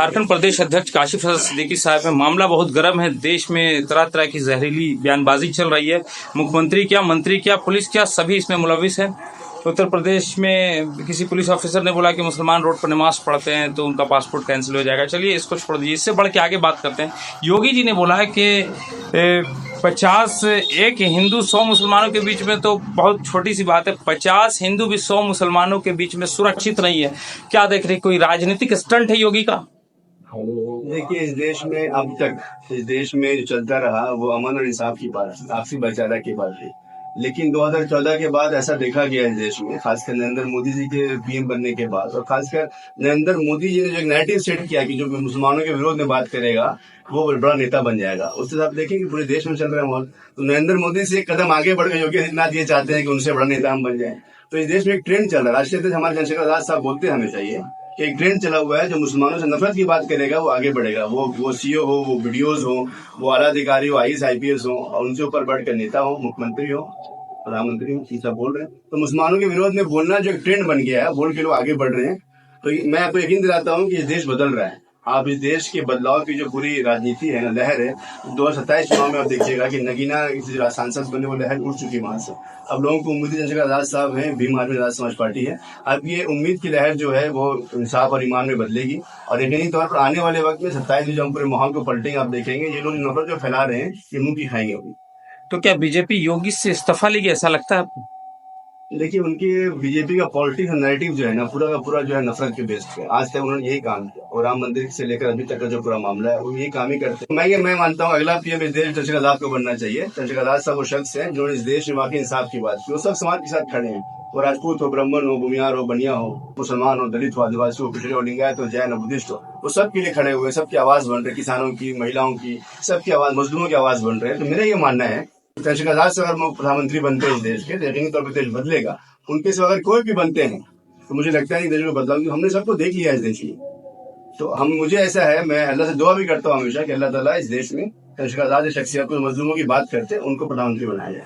झारखंड प्रदेश अध्यक्ष काशिफ अहमद सिद्दीकी साहब है। मामला बहुत गर्म है। देश में तरह तरह की जहरीली बयानबाजी चल रही है। मुख्यमंत्री क्या, मंत्री क्या, पुलिस क्या, सभी इसमें मुलविस है। उत्तर प्रदेश में किसी पुलिस ऑफिसर ने बोला कि मुसलमान रोड पर नमाज पढ़ते हैं तो उनका पासपोर्ट कैंसिल हो जाएगा। चलिए इसको छोड़ दीजिए, इससे बढ़ के आगे बात करते हैं। योगी जी ने बोला है कि 50 एक हिंदू 100 मुसलमानों के बीच में तो बहुत छोटी सी बात है। 50 हिंदू भी 100 मुसलमानों के बीच में सुरक्षित नहीं है। क्या देख रहे, कोई राजनीतिक स्टंट है योगी का? देखिए, इस देश में अब तक इस देश में जो चलता रहा वो अमन और इंसाफ की बात, आपसी भाईचारा की बात थी। लेकिन 2014 के बाद ऐसा देखा गया इस देश में, खासकर नरेंद्र मोदी जी के पीएम बनने के बाद, और खासकर नरेंद्र मोदी जी ने जो एक नैरेटिव सेट किया कि जो मुसलमानों के विरोध में बात करेगा वो बड़ा नेता बन जाएगा, उससे आप देखेंगे पूरे देश में चल रहा है माहौल। तो नरेंद्र मोदी से एक कदम आगे बढ़ गए योगी आदित्यनाथ ये चाहते हैं कि उनसे बड़ा नेता हम बन जाए। तो इस देश में एक ट्रेंड चल रहा है। राष्ट्रीय अध्यक्ष हमारे चंद्रशेखर आजाद साहब बोलते हैं हमें चाहिए कि एक ट्रेंड चला हुआ है, जो मुसलमानों से नफरत की बात करेगा वो आगे बढ़ेगा। वो सीओ हो, वो वीडियोज हो, वो आला अधिकारी हो, आईएएस आईपीएस हो, और उनसे ऊपर बढ़कर नेता हो, मुख्यमंत्री हो, प्रधानमंत्री हो, सब बोल रहे हैं। तो मुसलमानों के विरोध में बोलना जो एक ट्रेंड बन गया है, बोल के लोग आगे बढ़ रहे हैं। तो मैं आपको यकीन दिलाता हूँ कि ये देश बदल रहा है। आप इस देश के बदलाव की जो पूरी राजनीति है ना, लहर है, 2027 चुनाव में आप देखिएगा कि नगीना सांसद बने वो लहर उठ चुकी है वहां से। अब लोगों को उम्मीद चंद्रशेखर आजाद साहब हैं, भीम आर्मी आजाद समाज पार्टी है। अब ये उम्मीद की लहर जो है वो इंसाफ और ईमान में बदलेगी, और यकीनी तौर पर आने वाले वक्त में 27 में जब पूरे माहौल को पलटेंगे, आप देखेंगे ये लोग नफरत जो फैला रहे हैं ये मुंह की खाएंगे अभी। तो क्या बीजेपी योगी से इस्तीफा लेगी, ऐसा लगता है आपको? देखिए, उनकी बीजेपी का पॉलिटिक्स नैरेटिव जो है ना, पूरा का पूरा जो है नफरत के बेस पे। आज तक उन्होंने यही काम किया, और राम मंदिर से लेकर अभी तक का जो पूरा मामला है वो यही काम ही करते हैं। मैं मानता हूँ अगला पीएम इस देश चंद्रशेखर आजाद को बनना चाहिए। चंद्रशेखर आजाद साहब वो शख्स हैं जो इस देश में वाकई इंसाफ की बात की, वो सब समाज के साथ खड़े हैं। वो राजपूत हो, ब्राह्मण हो, भूमियार हो, बनिया हो, मुसलमान हो, दलित हो, आदिवासी हो, पिछड़े हो, लिंगायत हो, जैन हो, बुद्धिस्ट हो, वो सबके लिए खड़े हुए, सबकी आवाज बन रहे, किसानों की, महिलाओं की, सबकी आवाज, मजदूरों की आवाज बन रहे हैं। तो मेरा ये मानना है चंद्रशेखर आजाद से अगर प्रधानमंत्री बनते हैं इस देश के, यकीनी तौर पर देश बदलेगा। उनके से अगर कोई भी बनते हैं तो मुझे लगता है कि देश में बदलाव, हमने सबको देख लिया इस देश में। तो मुझे ऐसा है, मैं अल्लाह से दुआ भी करता हूँ हमेशा कि अल्लाह ताला इस देश में चंद्रशेखर आजाद शख्सियत को, मजलूमों की बात करते हैं, उनको प्रधानमंत्री बनाया जाए।